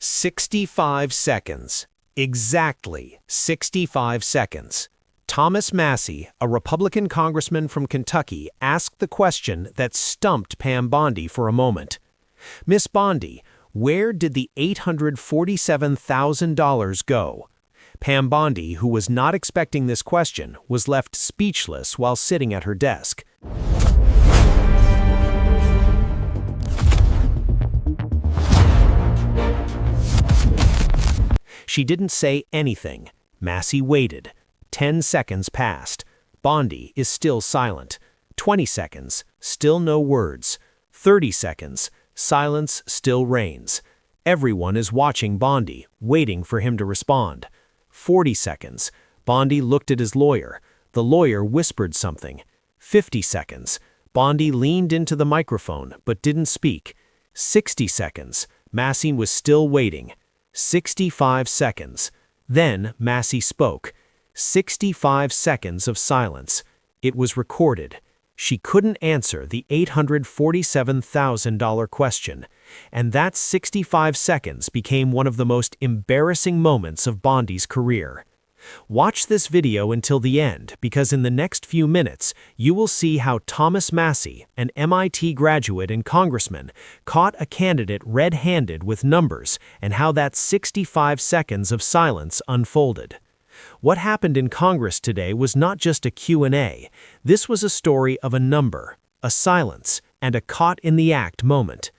65 seconds. Exactly 65 seconds. Thomas Massie, a Republican congressman from Kentucky, asked the question that stumped Pam Bondi for a moment. Miss Bondi, where did the $847,000 go? Pam Bondi, who was not expecting this question, was left speechless while sitting at her desk. She didn't say anything. Massie waited. 10 seconds passed. Bondi is still silent. 20 seconds, still no words. 30 seconds, silence still reigns. Everyone is watching Bondi, waiting for him to respond. 40 seconds, Bondi looked at his lawyer. The lawyer whispered something. 50 seconds, Bondi leaned into the microphone but didn't speak. 60 seconds, Massie was still waiting. 65 seconds. Then Massie spoke. 65 seconds of silence. It was recorded. She couldn't answer the $847,000 question, and that 65 seconds became one of the most embarrassing moments of Bondi's career. Watch this video until the end, because in the next few minutes, you will see how Thomas Massie, an MIT graduate and congressman, caught a candidate red-handed with numbers and how that 65 seconds of silence unfolded. What happened in Congress today was not just a Q&A. This was a story of a number, a silence, and a caught-in-the-act moment.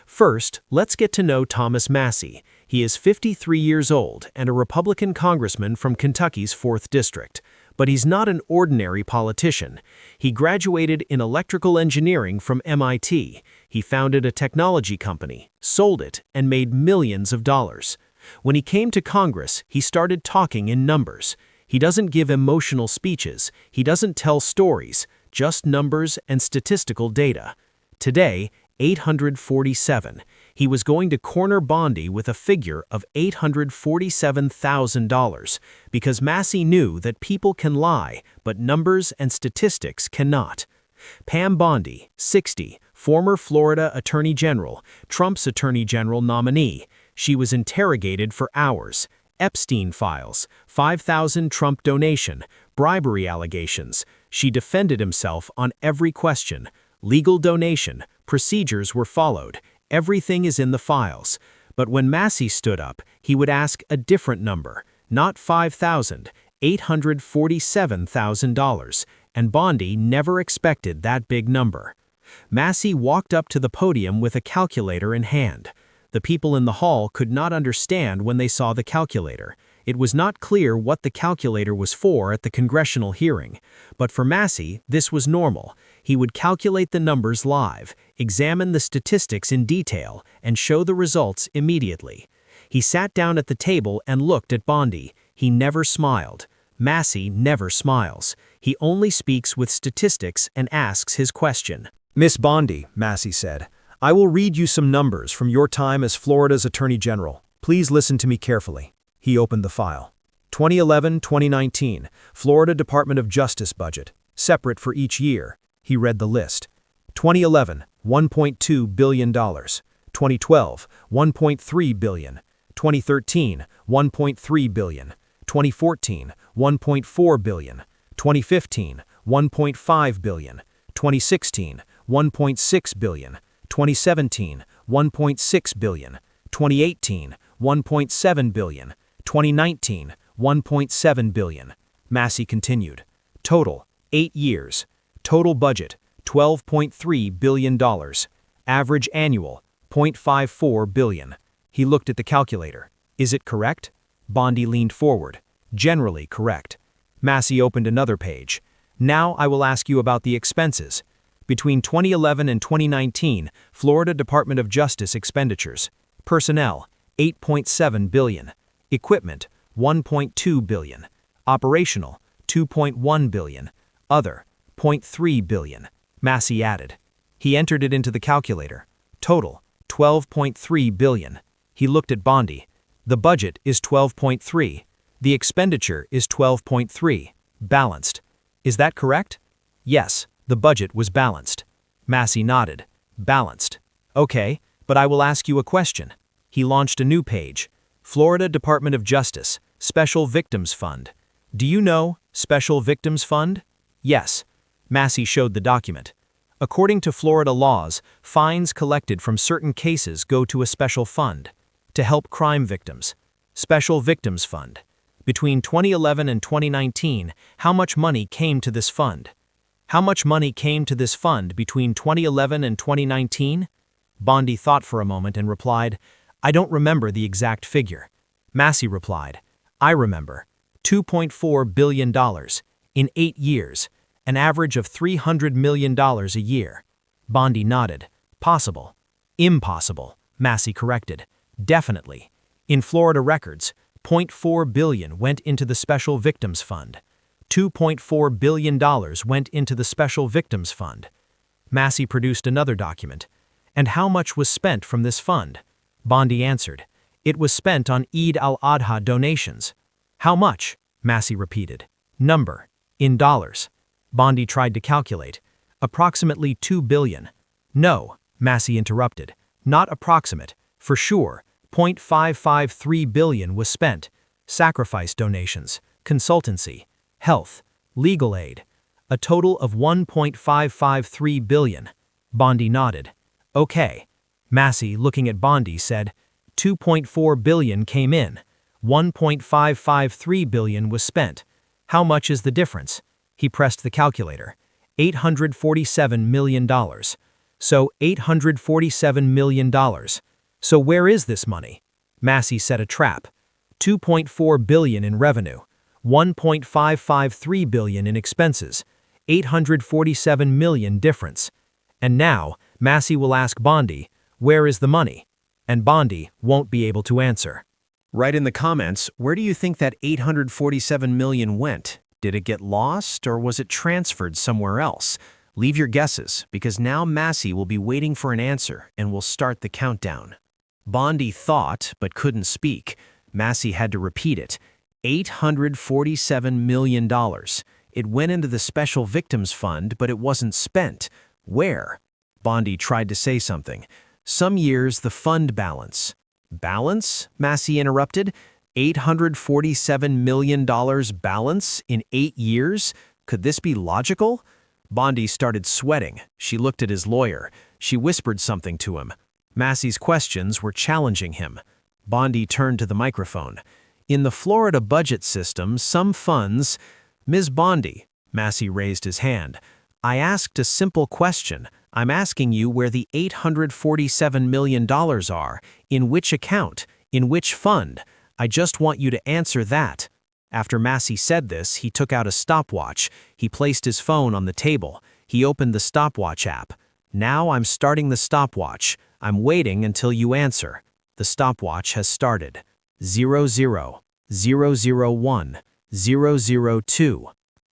First, let's get to know Thomas Massie. He is 53 years old and a Republican congressman from Kentucky's 4th District. But he's not an ordinary politician. He graduated in electrical engineering from MIT. He founded a technology company, sold it, and made millions of dollars. When he came to Congress, he started talking in numbers. He doesn't give emotional speeches. He doesn't tell stories, just numbers and statistical data. Today, 847. He was going to corner Bondi with a figure of $847,000 because Massie knew that people can lie, but numbers and statistics cannot. Pam Bondi, 60, former Florida Attorney General, Trump's Attorney General nominee. She was interrogated for hours. Epstein files, 5,000 Trump donation, bribery allegations. She defended himself on every question. Legal donation, procedures were followed. Everything is in the files. But when Massie stood up, he would ask a different number, not 5,000, $847,000, and Bondi never expected that big number. Massie walked up to the podium with a calculator in hand. The people in the hall could not understand when they saw the calculator. It was not clear what the calculator was for at the congressional hearing. But for Massie, this was normal. He would calculate the numbers live, examine the statistics in detail, and show the results immediately. He sat down at the table and looked at Bondi. He never smiled. Massie never smiles. He only speaks with statistics and asks his question. Miss Bondi, Massie said, I will read you some numbers from your time as Florida's Attorney General. Please listen to me carefully. He opened the file. 2011-2019, Florida Department of Justice budget, separate for each year. He read the list. 2011, $1.2 billion. 2012, $1.3 billion. 2013, $1.3 billion. 2014, $1.4 billion. 2015, $1.5 billion. 2016, $1.6 billion. 2017, $1.6 billion. 2018, $1.7 billion. 2019, $1.7 billion. Massie continued. Total, 8 years. Total budget, $12.3 billion. Average annual, $0.54 billion. He looked at the calculator. Is it correct? Bondi leaned forward. Generally correct. Massie opened another page. Now I will ask you about the expenses. Between 2011 and 2019, Florida Department of Justice expenditures. Personnel, $8.7 billion. Equipment, $1.2 billion. Operational, $2.1 billion. Other, $0.3 billion. Massie added. He entered it into the calculator. Total, $12.3 billion. He looked at Bondi. The budget is $12.3. The expenditure is $12.3. Balanced. Is that correct? Yes, the budget was balanced. Massie nodded. Balanced. Okay, but I will ask you a question. He launched a new page. Florida Department of Justice, Special Victims Fund. Do you know Special Victims Fund? Yes. Massie showed the document. According to Florida laws, fines collected from certain cases go to a special fund to help crime victims. Special Victims Fund. Between 2011 and 2019, how much money came to this fund? How much money came to this fund between 2011 and 2019? Bondi thought for a moment and replied, I don't remember the exact figure. Massie replied, I remember. $2.4 billion. In 8 years. An average of $300 million a year. Bondi nodded. Possible. Impossible, Massie corrected. Definitely. In Florida records, $0.4 billion went into the Special Victims Fund. $2.4 billion went into the Special Victims Fund. Massie produced another document. And how much was spent from this fund? Bondi answered. It was spent on Eid al-Adha donations. How much? Massie repeated. Number. In dollars. Bondi tried to calculate. Approximately $2 billion. No, Massie interrupted. Not approximate. For sure, $0.553 billion was spent. Sacrifice donations, consultancy, health, legal aid. A total of $1.553 billion. Bondi nodded. Okay. Massie, looking at Bondi, said, $2.4 billion came in. $1.553 billion was spent. How much is the difference? He pressed the calculator. $847 million. So $847 million. So where is this money? Massie set a trap. $2.4 billion in revenue. $1.553 billion in expenses. $847 million difference. And now, Massie will ask Bondi, where is the money? And Bondi won't be able to answer. Write in the comments, where do you think that $847 million went? Did it get lost, or was it transferred somewhere else? Leave your guesses, because now Massie will be waiting for an answer and will start the countdown. Bondi thought, but couldn't speak. Massie had to repeat it. $847 million. It went into the Special Victims Fund, but it wasn't spent. Where? Bondi tried to say something. Some years the fund balance. Balance? Massie interrupted. $847 million balance in 8 years? Could this be logical? Bondi started sweating. She looked at his lawyer. She whispered something to him. Massie's questions were challenging him. Bondi turned to the microphone. In the Florida budget system, some funds… Ms. Bondi, Massie raised his hand. I asked a simple question. I'm asking you where the $847 million are. In which account? In which fund? I just want you to answer that. After Massie said this, he took out a stopwatch. He placed his phone on the table. He opened the stopwatch app. Now I'm starting the stopwatch. I'm waiting until you answer. The stopwatch has started. 00, 001, 002.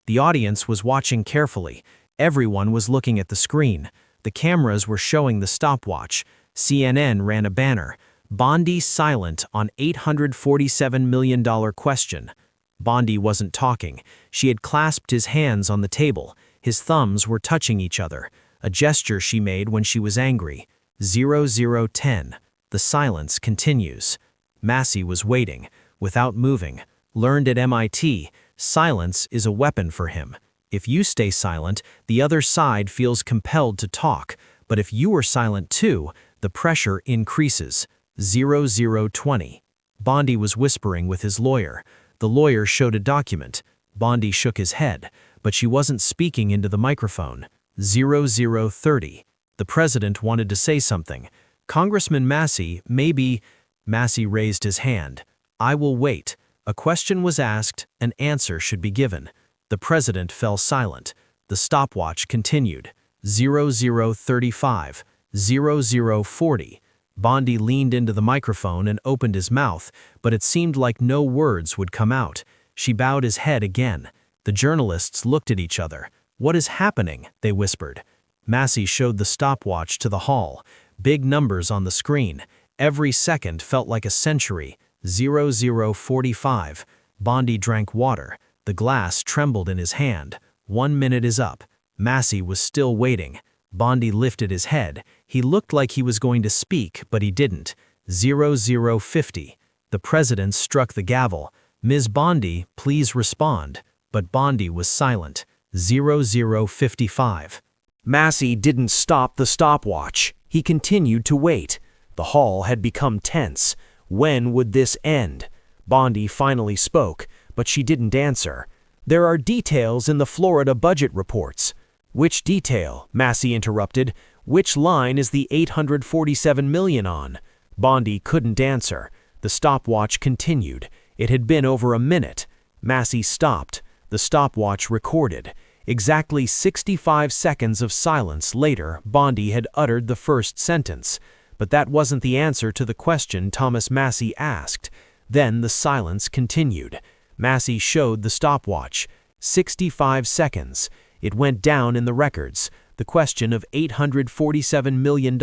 The audience was watching carefully. Everyone was looking at the screen. The cameras were showing the stopwatch. CNN ran a banner. Bondi silent on $847 million question. Bondi wasn't talking. She had clasped his hands on the table. His thumbs were touching each other, a gesture she made when she was angry. 0010. The silence continues. Massie was waiting, without moving. Learned at MIT, silence is a weapon for him. If you stay silent, the other side feels compelled to talk. But if you are silent too, the pressure increases. 0020. Bondi was whispering with his lawyer. The lawyer showed a document. Bondi shook his head, but she wasn't speaking into the microphone. 0030. The president wanted to say something. Congressman Massie, maybe… Massie raised his hand. I will wait. A question was asked, an answer should be given. The president fell silent. The stopwatch continued. 0035. 0040. Bondi leaned into the microphone and opened his mouth, but it seemed like no words would come out. She bowed his head again. The journalists looked at each other. What is happening? They whispered. Massie showed the stopwatch to the hall. Big numbers on the screen. Every second felt like a century. 0045. Bondi drank water. The glass trembled in his hand. 1 minute is up. Massie was still waiting. Bondi lifted his head. He looked like he was going to speak, but he didn't. 0050. The president struck the gavel. Ms. Bondi, please respond. But Bondi was silent. 0055. Massie didn't stop the stopwatch. He continued to wait. The hall had become tense. When would this end? Bondi finally spoke, but she didn't answer. There are details in the Florida budget reports. Which detail? Massie interrupted. Which line is the $847 million on? Bondi couldn't answer. The stopwatch continued. It had been over a minute. Massie stopped. The stopwatch recorded. Exactly 65 seconds of silence later, Bondi had uttered the first sentence. But that wasn't the answer to the question Thomas Massie asked. Then the silence continued. Massie showed the stopwatch. 65 seconds. It went down in the records. The question of $847 million.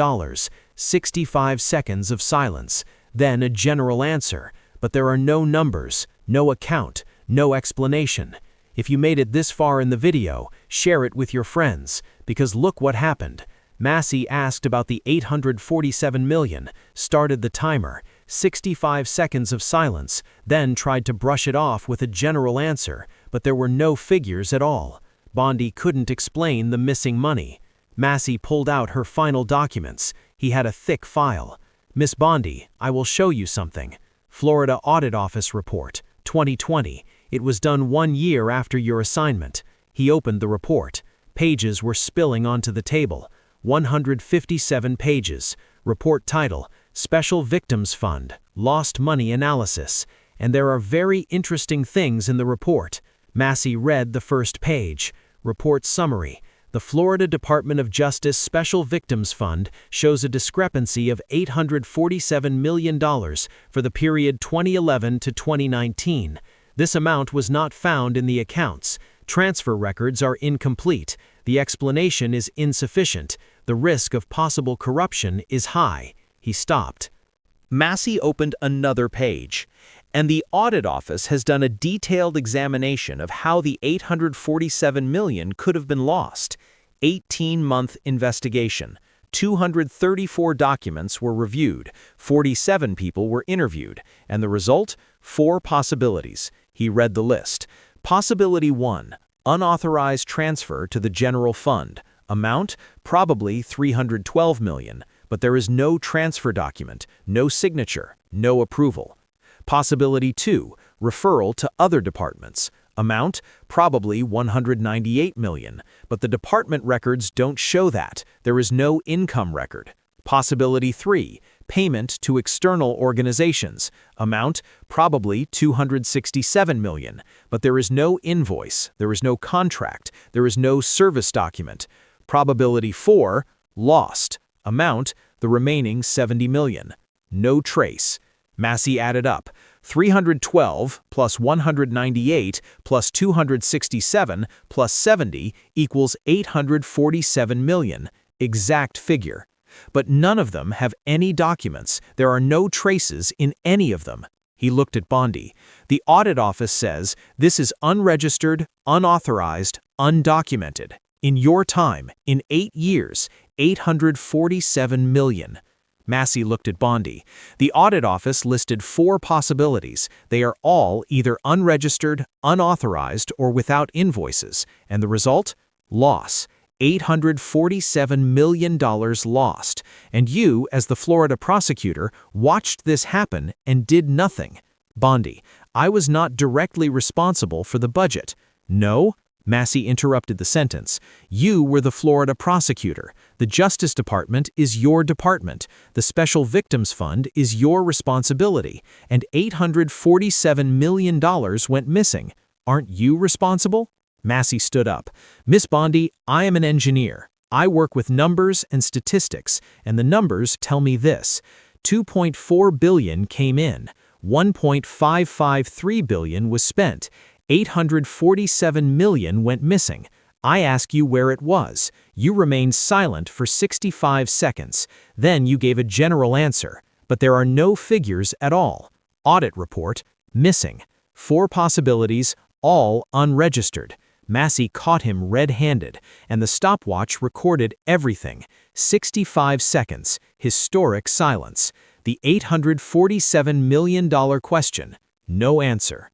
65 seconds of silence. Then a general answer. But there are no numbers, no account, no explanation. If you made it this far in the video, share it with your friends, because look what happened. Massie asked about the $847 million, started the timer, 65 seconds of silence, then tried to brush it off with a general answer, but there were no figures at all. Bondi couldn't explain the missing money. Massie pulled out her final documents. He had a thick file. Miss Bondi, I will show you something. Florida Audit Office Report, 2020. It was done 1 year after your assignment. He opened the report. Pages were spilling onto the table. 157 pages. Report title, Special Victims Fund, Lost Money Analysis. And there are very interesting things in the report. Massie read the first page. Report summary. The Florida Department of Justice Special Victims Fund shows a discrepancy of $847 million for the period 2011 to 2019. This amount was not found in the accounts. Transfer records are incomplete. The explanation is insufficient. The risk of possible corruption is high. He stopped. Massie opened another page. And the audit office has done a detailed examination of how the $847 million could have been lost. 18-month investigation. 234 documents were reviewed. 47 people were interviewed. And the result? 4 possibilities. He read the list. Possibility 1. Unauthorized transfer to the general fund. Amount? Probably $312 million. But there is no transfer document, no signature, no approval. Possibility 2. Referral to other departments. Amount? Probably $198 million. But the department records don't show that. There is no income record. Possibility 3. Payment to external organizations. Amount? Probably $267 million. But there is no invoice. There is no contract. There is no service document. Probability 4. Lost. Amount? The remaining $70 million. No trace. Massie added up. 312 plus 198 plus 267 plus 70 equals $847 million. Exact figure. But none of them have any documents. There are no traces in any of them. He looked at Bondi. The audit office says this is unregistered, unauthorized, undocumented. In your time, in 8 years, $847 million. Massie looked at Bondi. The audit office listed 4 possibilities. They are all either unregistered, unauthorized, or without invoices. And the result? Loss. $847 million lost. And you, as the Florida prosecutor, watched this happen and did nothing. Bondi, I was not directly responsible for the budget. No? Massie interrupted the sentence. You were the Florida prosecutor. The Justice Department is your department. The Special Victims Fund is your responsibility. And $847 million went missing. Aren't you responsible? Massie stood up. Miss Bondi, I am an engineer. I work with numbers and statistics, and the numbers tell me this. $2.4 billion came in. $1.553 billion was spent. $847 million went missing. I ask you where it was. You remained silent for 65 seconds. Then you gave a general answer, but there are no figures at all. Audit report, missing. 4 possibilities, all unregistered. Massie caught him red-handed, and the stopwatch recorded everything. 65 seconds, historic silence. The $847 million question. No answer.